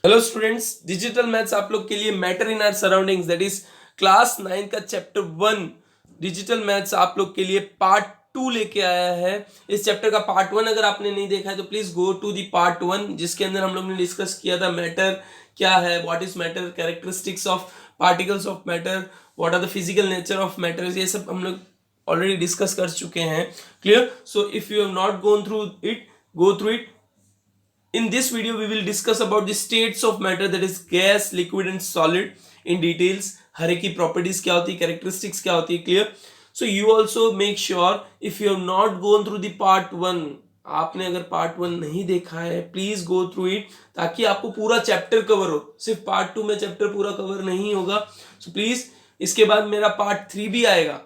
Hello students, digital maths आप लोग के लिए matter in our surroundings that is class 9 का चैप्टर 1 डिजिटल मैथ्स आप लोग के लिए पार्ट 2 लेके आया है। इस चैप्टर का पार्ट 1 अगर आपने नहीं देखा है तो please go to the part 1, जिसके अंदर हम लोग ने डिस्कस किया था मैटर क्या है, what is matter, characteristics of particles of matter, what are the physical nature of matter, ये सब हम लोग ऑलरेडी डिस्कस कर चुके हैं। Clear? So if you have not gone through it, go through it. In this video we will discuss about the states of matter, that is gas, liquid and solid in details. हर एक की properties क्या होती है, characteristics क्या होती है, clear? So you also make sure if you have not gone through the part 1, आपने अगर पार्ट 1 नहीं देखा है प्लीज गो थ्रू इट, ताकि आपको पूरा चैप्टर कवर हो। सिर्फ पार्ट 2 में चैप्टर पूरा कवर नहीं होगा। सो प्लीज इसके बाद मेरा पार्ट 3 भी आएगा,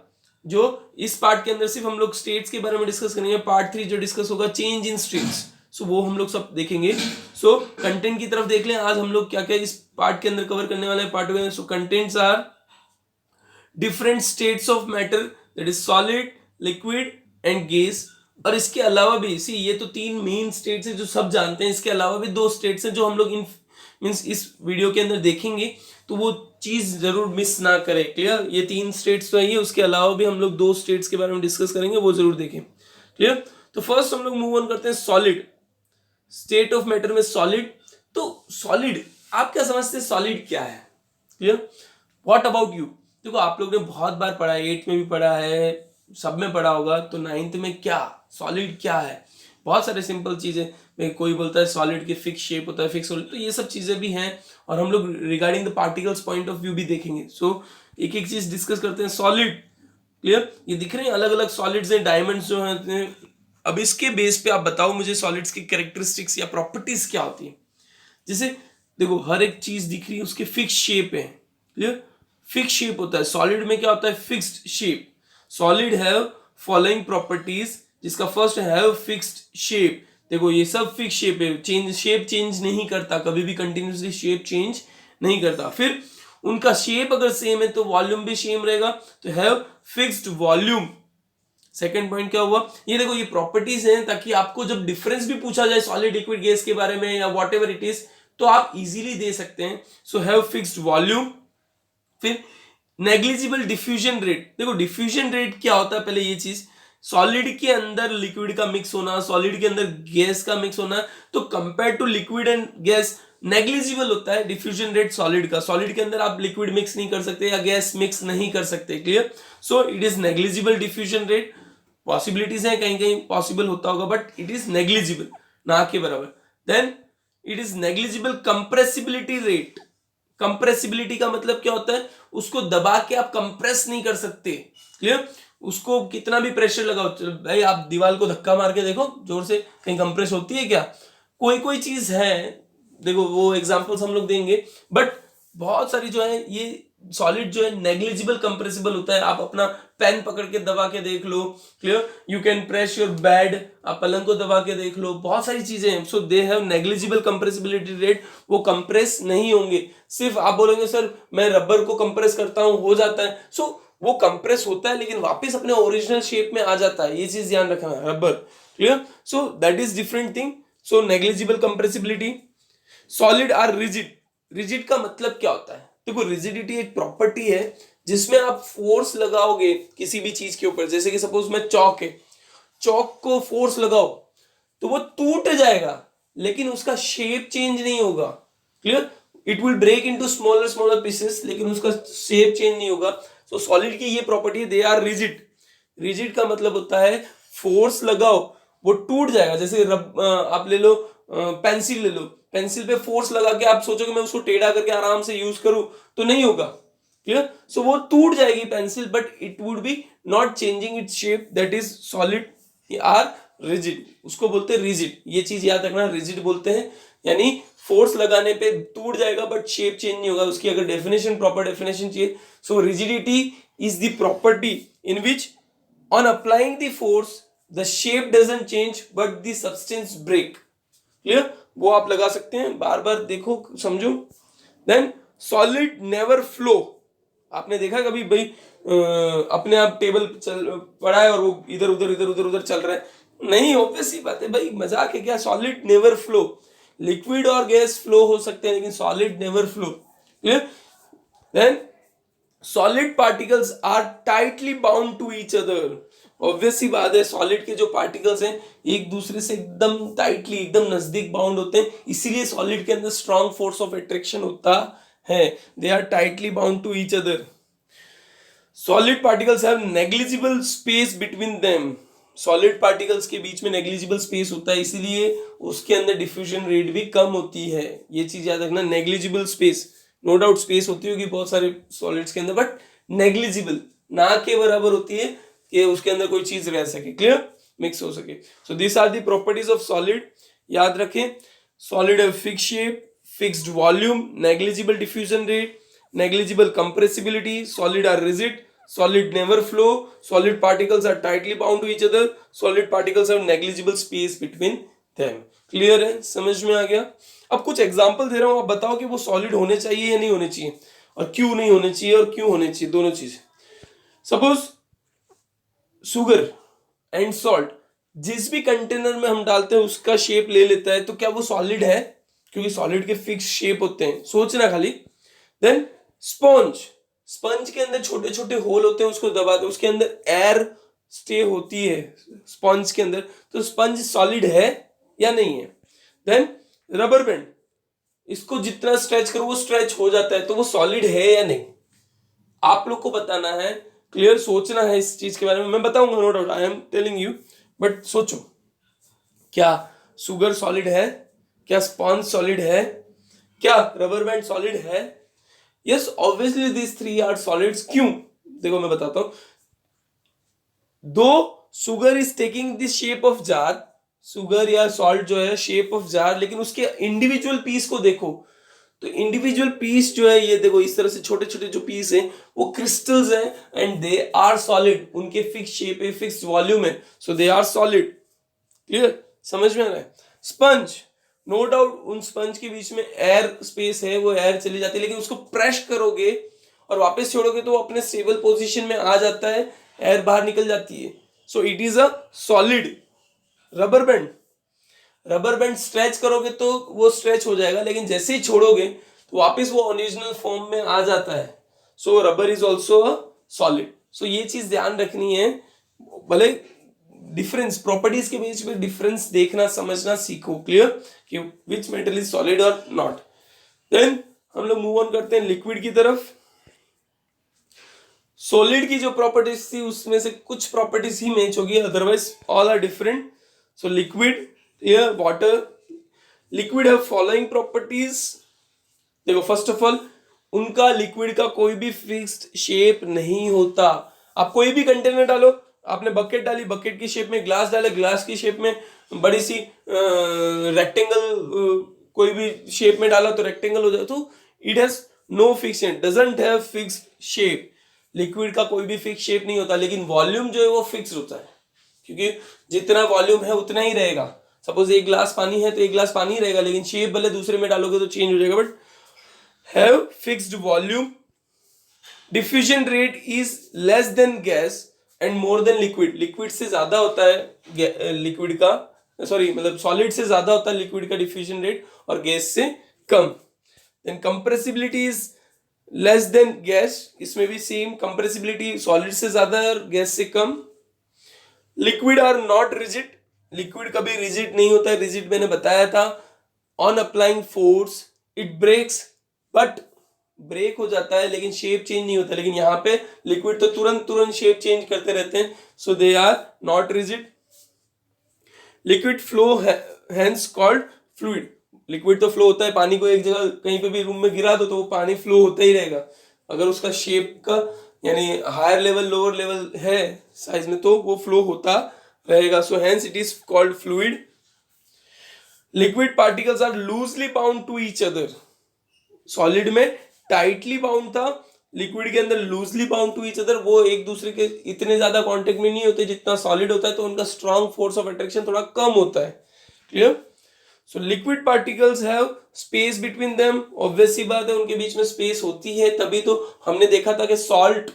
जो इस पार्ट के अंदर सिर्फ हम लोग स्टेट्स के बारे में डिस्कस करेंगे। पार्ट 3 जो डिस्कस होगा चेंज इन स्टेट्स, सो वो हम लोग सब देखेंगे। सो कंटेंट की तरफ देख लें, आज हम लोग क्या क्या इस पार्ट के अंदर कवर करने वाले हैं पार्ट के अंदर। So contents are different states of matter, that is solid, liquid and gas. और इसके अलावा भी सी, ये तो 3 मेन स्टेट्स है जो सब जानते हैं। इसके अलावा भी 2 स्टेट्स हैं जो हम लोग इन मींस इस वीडियो के अंदर देखेंगे, तो वो चीज जरूर मिस ना करें। क्लियर? ये 3 स्टेट्स तो है, उसके अलावा भी हम लोग 2 स्टेट्स के बारे में डिस्कस करेंगे, वो जरूर देखें। क्लियर? तो फर्स्ट हम लोग मूव ऑन करते हैं सॉलिड स्टेट ऑफ मैटर में। सॉलिड, तो सॉलिड आप क्या समझते हैं, सॉलिड क्या है? क्लियर? What about you? देखो आप लोग ने बहुत बार पढ़ा है, 8th में भी पढ़ा है, सब में पढ़ा होगा, तो 9th में क्या सॉलिड क्या है? बहुत सारे सिंपल चीजें, कोई बोलता है सॉलिड के फिक्स शेप होता है, फिक्स सॉलिड, तो ये सब चीजें भी हैं। और हम लोग regarding the particles point of view भी देखेंगे। सो एक एक चीज डिस्कस करते हैं। Solid, clear? ये दिख रहे हैं अलग अलग सॉलिड्स हैं, डायमंड्स जो हैं। अब इसके बेस पे आप बताओ मुझे सॉलिड्स की कैरेक्टरिस्टिक्स या प्रॉपर्टीज क्या होती है। जैसे देखो हर एक चीज दिख रही है, उसके फिक्स शेप है। क्लियर? फिक्स शेप होता है सॉलिड में। क्या होता है? Fixed shape. Solid have following properties, जिसका फर्स्ट हैव फिक्स्ड शेप। देखो ये सब फिक्स शेप है, चेंज शेप चेंज नहीं करता, कभी भी कंटिन्यूसली शेप चेंज नहीं करता। फिर उनका शेप अगर सेम है तो वॉल्यूम भी सेम रहेगा, तो have fixed volume. Second point क्या हुआ? ये देखो ये प्रॉपर्टीज हैं, ताकि आपको जब डिफरेंस भी पूछा जाए सॉलिड लिक्विड गैस के बारे में या वॉट एवर इट इज, तो आप इजीली दे सकते हैं। So have fixed volume. फिर नेग्लिजिबल डिफ्यूजन रेट। देखो डिफ्यूजन रेट क्या होता है, पहले ये चीज, सॉलिड के अंदर लिक्विड का मिक्स होना, सॉलिड के अंदर गैस का मिक्स होना, तो compare to liquid and gas negligible होता है डिफ्यूजन रेट सॉलिड का। सॉलिड के अंदर आप लिक्विड मिक्स नहीं कर सकते या गैस मिक्स नहीं कर सकते। Clear? So it is negligible diffusion rate. Possibilities हैं, कहीं कहीं पॉसिबल होता होगा, बट इट इज नेग्लिजिबल, ना के बराबर। Then it is negligible compressibility rate. Compressibility का मतलब क्या होता है? उसको दबा के आप कंप्रेस नहीं कर सकते। क्लियर? उसको कितना भी प्रेशर लगाओ, भाई आप दीवार को धक्का मार के देखो जोर से, कहीं कंप्रेस होती है क्या? कोई कोई चीज है, देखो वो एग्जांपल्स हम लोग देंगे, बट बहुत सारी जो है ये सॉलिड जो है नेग्लिजिबल कंप्रेसिबल होता है। आप अपना पेन पकड़ के दबा के देख लो। Clear? You can press your bed, आप पलंग को दबा के देख लो, बहुत सारी चीजें हैं। So they have negligible compressibility rate, वो कंप्रेस नहीं होंगे। सिर्फ आप बोलेंगे सर मैं रबर को कंप्रेस करता हूं हो जाता है, सो वो कंप्रेस होता है लेकिन वापस अपने ओरिजिनल शेप में आ जाता है, ये चीज ध्यान रखना है, rubber. Clear? So that is different thing. So negligible compressibility. Solid are rigid. Rigid का मतलब क्या होता है? देखो रिजिडिटी एक प्रॉपर्टी है जिसमें आप फोर्स लगाओगे किसी भी चीज के ऊपर, जैसे कि सपोज में चौक है, चौक को फोर्स लगाओ तो वो टूट जाएगा लेकिन उसका शेप चेंज नहीं होगा। Clear? It will break into smaller smaller pieces, लेकिन उसका शेप चेंज नहीं होगा। सो सॉलिड की ये प्रॉपर्टी है, दे आर रिजिड। रिजिड का मतलब होता है फोर्स लगाओ वो टूट जाएगा। जैसे आप ले लो पेंसिल ले लो, पेंसिल पे फोर्स लगा के आप सोचो कि मैं उसको टेढ़ा करके आराम से यूज करूं तो नहीं होगा। क्लियर? सो वो टूट जाएगी pencil, but it would be not changing its shape, that is solid are rigid, उसको बोलते हैं रिजिड। ये चीज याद रखना, रिजिड बोलते हैं, यानी फोर्स लगाने पे टूट जाएगा बट शेप चेंज नहीं होगा। उसकी अगर डेफिनेशन, प्रॉपर डेफिनेशन चाहिए, so rigidity is the property in which on applying the force the shape doesn't change but the substance break. Clear? वो आप लगा सकते हैं, बार बार देखो समझो। Then solid never flow. आपने देखा कभी भाई अपने आप टेबल चल पड़ा है और वो इधर उधर चल रहा है? नहीं, ऑब्वियस ही बात है भाई, मजाक है क्या? सॉलिड नेवर फ्लो, लिक्विड और गैस फ्लो हो सकते हैं लेकिन solid never flow. Clear? Then solid particles are tightly bound to each other. Obvious सी बात है, सॉलिड के जो पार्टिकल्स हैं एक दूसरे से एकदम टाइटली, एकदम नजदीक बाउंड होते हैं, इसीलिए सॉलिड के अंदर स्ट्रॉन्ग फोर्स ऑफ अट्रैक्शन होता है। They are tightly bound to each other. Solid particles have negligible space between them. Solid particles के बीच में नेग्लिजिबल स्पेस होता है, इसीलिए उसके अंदर डिफ्यूजन रेट भी कम होती है। ये चीज याद रखना, negligible space. No doubt space होती होगी बहुत सारे सॉलिड्स के अंदर, बट नेग्लिजिबल, ना के बराबर होती है कि उसके अंदर कोई चीज रह सके, क्लियर, मिक्स हो सके। So this are the properties of solid. याद रखें, solid have fixed shape, fixed volume, negligible diffusion rate, negligible compressibility, solid are rigid, solid never flow, solid particles are tightly bound to each other, solid particles have negligible space between them। Clear है, समझ में आ गया? अब कुछ example दे रहा हूं, आप बताओ कि वो सॉलिड होने चाहिए या नहीं होने चाहिए, और क्यों नहीं होने चाहिए और क्यों होने चाहिए, दोनों चीज। सपोज शुगर एंड सॉल्ट जिस भी कंटेनर में हम डालते हैं उसका शेप ले लेता है, तो क्या वो सॉलिड है? क्योंकि सॉलिड के फिक्स शेप होते हैं, सोचना खाली। देन स्पंज, स्पंज के अंदर छोटे छोटे होल होते हैं, उसको दबा दो, उसके अंदर एयर स्टे होती है स्पंज के अंदर, तो स्पंज सॉलिड है या नहीं है? देन रबर बैंड, इसको जितना स्ट्रेच करो वो स्ट्रेच हो जाता है, तो वो सॉलिड है या नहीं? आप लोग को बताना है, क्लियर, सोचना है इस चीज के बारे में। मैं बताऊंगा, no doubt, I am telling you, but सोचो, क्या शुगर सॉलिड है? क्या स्पंज सॉलिड है? क्या रबर बैंड सॉलिड है? Yes, obviously this three are solids. क्यों? देखो मैं बताता हूं। दो sugar is taking the shape of jar, sugar या सॉल्ट जो है शेप ऑफ जार, लेकिन उसके इंडिविजुअल पीस को देखो, तो इंडिविजुअल पीस जो है, ये देखो इस तरह से छोटे छोटे जो पीस हैं वो क्रिस्टल्स हैं, एंड दे आर सॉलिड, उनके फिक्स शेप है, फिक्स वॉल्यूम है, so they are solid. Clear, समझ में आ रहा है? स्पंज, नो डाउट उन स्पंज के बीच में एयर स्पेस है, वो एयर चली जाती है, लेकिन उसको प्रेस करोगे और वापस छोड़ोगे तो वो अपने स्टेबल पोजीशन में आ जाता है, एयर बाहर निकल जाती है, so it is a solid. Rubber band, rubber band stretch करोगे तो वो स्ट्रेच हो जाएगा, लेकिन जैसे ही छोड़ोगे तो वापस वो ओरिजिनल फॉर्म में आ जाता है, so rubber is also a solid. So ये चीज ध्यान रखनी है, भले डिफरेंस, प्रॉपर्टीज के बीच में डिफरेंस देखना समझना सीखो, क्लियर, कि विच मेटल इज सॉलिड और नॉट। देन हम लोग मूव ऑन करते हैं लिक्विड की तरफ। सॉलिड की जो प्रॉपर्टीज थी उसमें से कुछ प्रॉपर्टीज ही मैच होगी, otherwise all are different. So liquid, air, water, liquid have following properties. देखो फर्स्ट ऑफ ऑल, उनका लिक्विड का कोई भी फिक्स्ड शेप नहीं होता। आप कोई भी कंटेनर डालो, आपने बकेट डाली, बकेट की शेप में, ग्लास डाले, ग्लास की शेप में, बड़ी सी रेक्टेंगल कोई भी शेप में डाला तो रेक्टेंगल हो जाए, तो it has no fix, doesn't have fixed shape. Liquid का कोई भी फिक्स शेप नहीं होता, लेकिन वॉल्यूम जो है वो फिक्स होता है, क्योंकि जितना वॉल्यूम है उतना ही रहेगा। सपोज एक ग्लास पानी है तो एक ग्लास पानी रहेगा, लेकिन शेप भले दूसरे में डालोगे तो चेंज हो जाएगा, but have fixed volume. Diffusion rate is less than gas and more than liquid, liquid से ज्यादा होता है लिक्विड का, सॉरी मतलब सॉलिड से ज्यादा होता है लिक्विड का डिफ्यूजन रेट, और गैस से कम। Then compressibility is less than gas, इसमें भी सेम, कंप्रेसिबिलिटी सॉलिड से ज्यादा और गैस से कम। Liquid are not rigid, liquid कभी रिजिड नहीं होता है, रिजिड मैंने बताया था, on applying force it breaks, but break हो जाता है लेकिन शेप चेंज नहीं होता, लेकिन यहाँ पे लिक्विड तो तुरंत तुरंत शेप चेंज करते रहते हैं, so they are not rigid. Liquid flow hence called fluid, liquid तो फ्लो होता है, पानी को एक जगह कहीं पे भी रूम में गिरा दो तो वो पानी फ्लो होता ही रहेगा, अगर उसका शेप का यानी हायर लेवल लोअर लेवल है साइज में तो वो फ्लो होता रहेगा, so hence it is called fluid. Liquid particles are loosely bound to each other, solid में टाइटली बाउंड था, लिक्विड के अंदर loosely bound to each other, वो एक दूसरे के इतने ज्यादा कांटेक्ट में नहीं होते जितना सॉलिड होता है, तो उनका स्ट्रॉन्ग फोर्स ऑफ अट्रैक्शन थोड़ा कम होता है, clear. So liquid particles have space between them, obvious सी बात है उनके बीच में स्पेस होती है, तभी तो हमने देखा था कि सॉल्ट,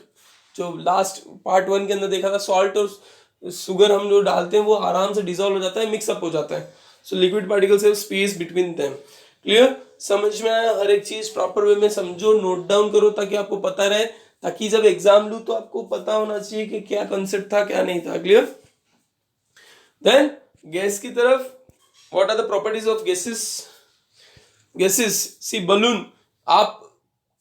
जो लास्ट पार्ट 1 के अंदर देखा था, सॉल्ट और शुगर हम जो डालते हैं वो आराम से डिसॉल्व हो जाता है, मिक्सअप हो जाता है, सो liquid particles have space between them. Clear? समझ में आया? हर एक चीज प्रॉपर वे में समझो, नोट डाउन करो ताकि आपको पता रहे, ताकि जब एग्जाम लूँ तो आपको पता होना चाहिए कि क्या कंसेप्ट था क्या नहीं था। क्लियर? देन गैस की तरफ, what are the properties of gases? Gases, see balloon, आप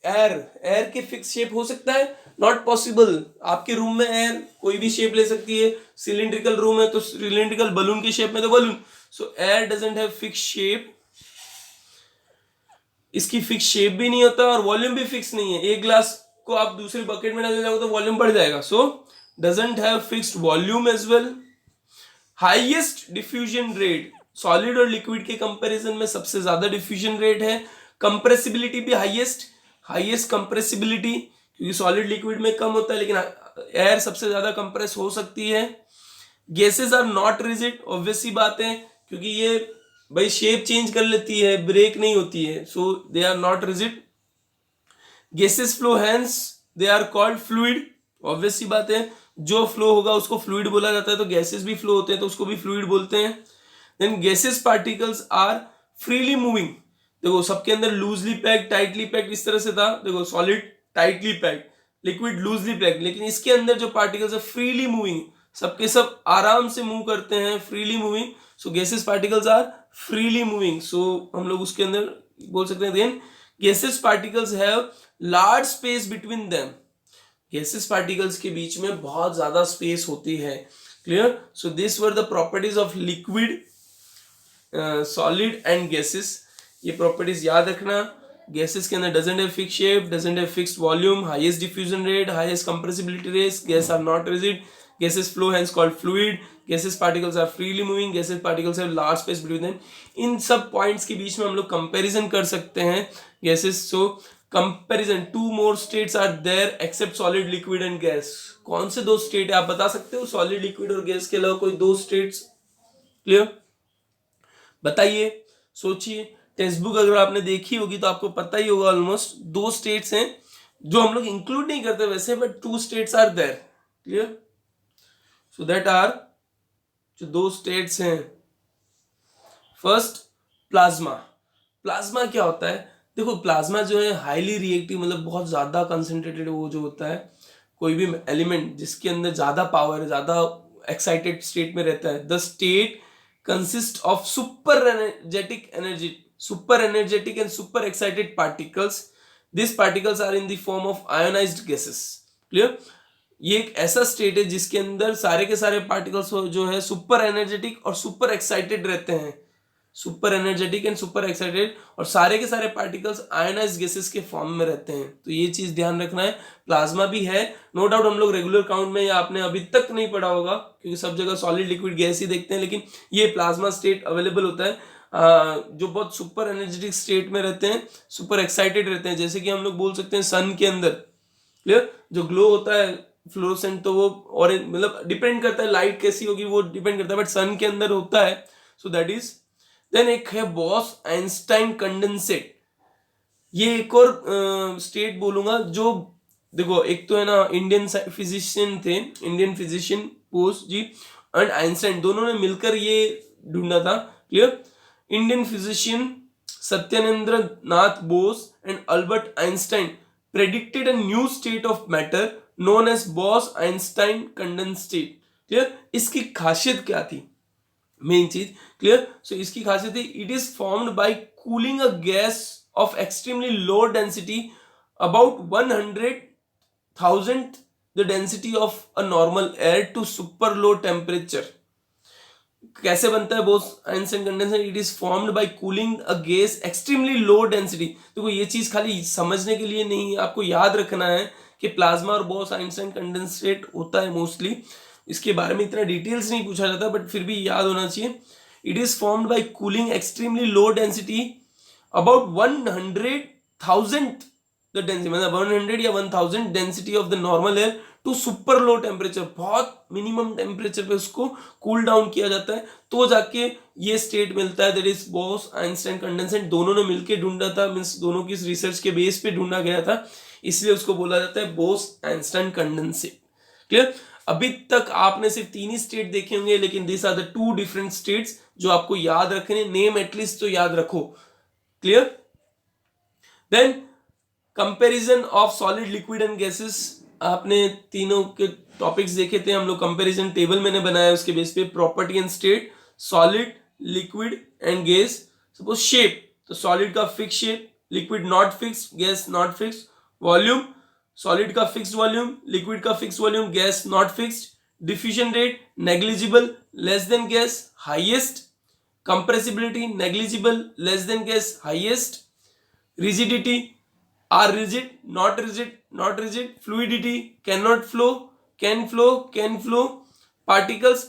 एयर के फिक्स शेप हो सकता है? Not possible. आपके रूम में एयर कोई भी शेप ले सकती है, सिलिंड्रिकल रूम है तो सिलिंड्रिकल, बलून के शेप में तो balloon. So air doesn't have fix shape, इसकी फिक्स शेप भी नहीं होता और वॉल्यूम भी फिक्स नहीं है। एक ग्लास को आप दूसरे बकेट में डालने जाओगे तो वॉल्यूम बढ़ जाएगा। So doesn't have fixed volume as well. Highest diffusion rate, solid और लिक्विड के कंपैरिजन में सबसे ज्यादा डिफ्यूजन रेट है। कंप्रेसिबिलिटी भी हाईएस्ट कंप्रेसिबिलिटी, क्योंकि सॉलिड लिक्विड में कम होता है लेकिन एयर सबसे ज्यादा कंप्रेस हो सकती है। Gases are not rigid, obvious सी बात है, क्योंकि ये भाई शेप चेंज कर लेती है, ब्रेक नहीं होती है, so they are not rigid. Gases flow hence they are called fluid, obvious सी बात है, जो फ्लो होगा उसको फ्लूइड बोला जाता है, तो गैसेस भी फ्लो होते हैं तो उसको भी फ्लूइड बोलते हैं। Then gases particles are freely moving, देखो सबके अंदर लूजली पैक्ड, टाइटली पैक्ड, इस तरह से था। देखो solid tightly packed, liquid loosely packed, लेकिन इसके अंदर जो पार्टिकल्स है फ्रीली मूविंग, सबके सब आराम से मूव करते हैं, freely moving. So gases particles are freely moving, so हम लोग उसके अंदर बोल सकते हैं। Then gases particles have large space between them, gases particles के बीच में बहुत ज्यादा स्पेस होती है। Clear? So this were the properties of liquid, solid and gases. ये प्रॉपर्टीज याद रखना। गैसेस के अंदर doesn't have fix shape, doesn't have fixed volume, highest diffusion rate, highest compressibility rate, gas are not rigid, gases flow hence called fluid, gases particles are freely moving, gases particles have large space between them. इन सब points के बीच में हम लोग comparison कर सकते हैं gases. So comparison, two more states are there except solid, liquid and gas. कौन से दो स्टेट है आप बता सकते हो? सॉलिड, लिक्विड और गैस के अलावा कोई दो स्टेट्स? क्लियर? बताइए, सोचिए। टेक्स्ट बुक अगर आपने देखी होगी तो आपको पता ही होगा, ऑलमोस्ट दो स्टेट्स हैं जो हम लोग इंक्लूड नहीं करते वैसे, but two states are there. Clear? So that are, जो दो स्टेट्स हैं, फर्स्ट प्लाज्मा। प्लाज्मा क्या होता है? देखो प्लाज्मा जो है हाईली रिएक्टिव, मतलब बहुत ज्यादा कंसेंट्रेटेड वो जो होता है, कोई भी एलिमेंट जिसके अंदर ज्यादा पावर है, ज्यादा एक्साइटेड स्टेट में रहता है। The state consist of super energetic and super excited particles. These particles are in the form of ionized gases. Clear? ये एक ऐसा स्टेट है जिसके अंदर सारे के सारे पार्टिकल्स जो है सुपर एनर्जेटिक और सुपर एक्साइटेड रहते हैं, super energetic and super excited, और सारे के सारे पार्टिकल्स आयोनाइज्ड गैसेस के फॉर्म में रहते हैं। तो ये चीज ध्यान रखना है। प्लाज्मा भी है, नो डाउट हम लोग रेगुलर काउंट में या आपने अभी तक नहीं पढ़ा होगा क्योंकि सब जगह सॉलिड, लिक्विड, गैस ही देखते हैं, लेकिन ये प्लाज्मा स्टेट अवेलेबल होता है जो बहुत सुपर एनर्जेटिक स्टेट में रहते हैं, सुपर एक्साइटेड रहते हैं। जैसे कि हम लोग बोल सकते हैं सन के अंदर, क्लियर, जो ग्लो होता है फ्लोरोसेंट, तो वो ऑरेंज, मतलब डिपेंड करता है लाइट कैसी होगी वो डिपेंड करता है, बट सन के अंदर होता है। सो दैट इज। देन एक है बॉस आइंस्टाइन कंडेंसेट, ये एक और स्टेट बोलूंगा जो, देखो एक तो है ना इंडियन फिजिशियन थे, Indian physician Bose ji and Einstein, दोनों ने मिलकर ये ढूंढा था। Clear? Indian physician Satyendra Nath Bose and Albert Einstein predicted a new state of matter known as Bose-Einstein condensed state. Clear? इसकी खासियत क्या थी? मेन चीज, क्लियर? सो इसकी खासियत थी, it is formed by cooling a gas of extremely low density about 100,000 the density of a normal air to super low temperature. कैसे बनता है Bose Einstein condenser? It is formed by cooling a gas extremely low density. देखो ये चीज खाली समझने के लिए नहीं, आपको याद रखना है कि प्लाज्मा और बोस आइंस्टाइन कंडेंसेट होता है मोस्टली, इसके बारे में इतना डिटेल्स नहीं पूछा जाता, बट फिर भी याद होना चाहिए। It is formed by cooling extremely low density about 100,000 the density, मतलब 100 या 1000 density of the normal air to super low temperature, बहुत मिनिमम टेम्परेचर पे उसको कूल डाउन किया जाता है, तो जाके ये स्टेट मिलता है। That is Bose Einstein condensate. दोनों ने मिलकर ढूंढा था, मींस दोनों की रिसर्च के बेस पे ढूंढा गया था, इसलिए उसको बोला जाता है बोस आइंस्टाइन कंडेंसेट। क्लियर? अभी तक आपने सिर्फ 3 ही स्टेट देखे होंगे, लेकिन this are the 2 different states जो आपको याद रखने, नेम एटलीस्ट तो याद रखो। Clear? Then comparison of solid, liquid and gases. आपने तीनों के टॉपिक्स देखे थे हम लोग, कंपैरिजन टेबल मैंने बनाया उसके बेस पे। Property and state, solid, liquid and gas. Suppose shape, तो सॉलिड का fix shape, liquid not fix, gas not fix. Volume, solid का फिक्स्ड वॉल्यूम, लिक्विड का fixed volume, gas not fixed. Diffusion rate negligible, less than gas, highest. Compressibility negligible, less than gas, highest. Rigidity, are rigid, not rigid, not rigid. Fluidity, cannot flow, can flow, can flow. Particles,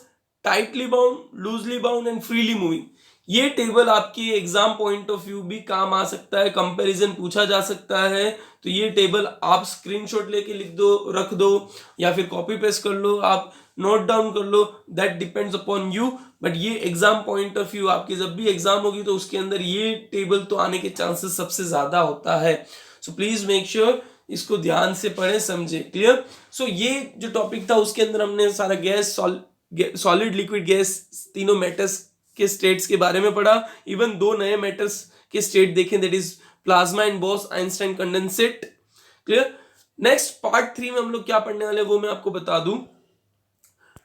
tightly bound, loosely bound and freely moving. ये table आपके exam point of view भी काम आ सकता है, comparison पूछा जा सकता है। तो ये टेबल आप स्क्रीनशॉट लेके लिख दो, रख दो, या फिर कॉपी पेस्ट कर लो, आप नोट डाउन कर लो, that depends upon you. But ये एग्जाम पॉइंट ऑफ व्यू, आपकी जब भी एग्जाम होगी तो उसके अंदर ये टेबल तो आने के चांसेस सबसे ज्यादा होता है। सो प्लीज मेक श्योर इसको ध्यान से पढ़े, समझे। क्लियर? सो ये जो टॉपिक था उसके अंदर हमने सारा गैस, सॉलिड, लिक्विड, गैस, तीनों मैटर्स के स्टेट्स के बारे में पढ़ा। इवन 2 नए मैटर्स के स्टेट देखें, that is plasma and boss Einstein condensate. Clear? Next part 3 में हम लोग क्या पढ़ने वाले वो मैं आपको बता दूं।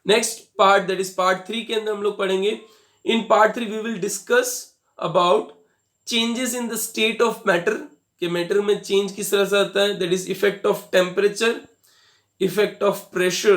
Next part, that is part 3 के अंदर हम लोग पढ़ेंगे। In part 3 we will discuss about changes in the state of matter, कि मैटर में चेंज किस तरह से आता है। That is effect of temperature, effect of pressure,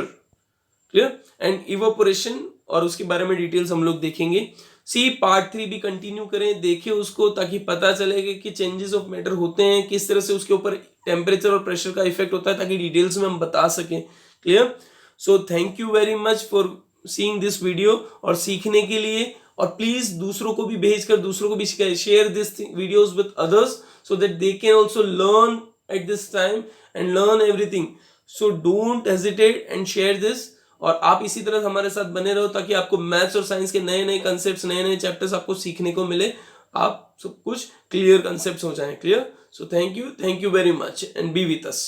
clear, and evaporation, और उसके बारे में डिटेल्स हम लोग देखेंगे। सी पार्ट 3 भी कंटिन्यू करें, देखें उसको, ताकि पता चलेगा कि चेंजेस ऑफ मैटर होते हैं, किस तरह से उसके ऊपर टेम्परेचर और प्रेशर का इफेक्ट होता है, ताकि डिटेल्स में हम बता सकें। Clear? So thank you very much for seeing this video, और सीखने के लिए, और प्लीज दूसरों को भी भेजकर दूसरों को भी share this videos with others, so that they can also learn at this time and learn everything. So don't hesitate and share this. और आप इसी तरह हमारे साथ बने रहो, ताकि आपको मैथ्स और साइंस के नए नए कंसेप्ट्स, नए नए चैप्टर्स आपको सीखने को मिले, आप सब कुछ क्लियर कंसेप्ट्स हो जाएं। Clear? So thank you very much and B with us.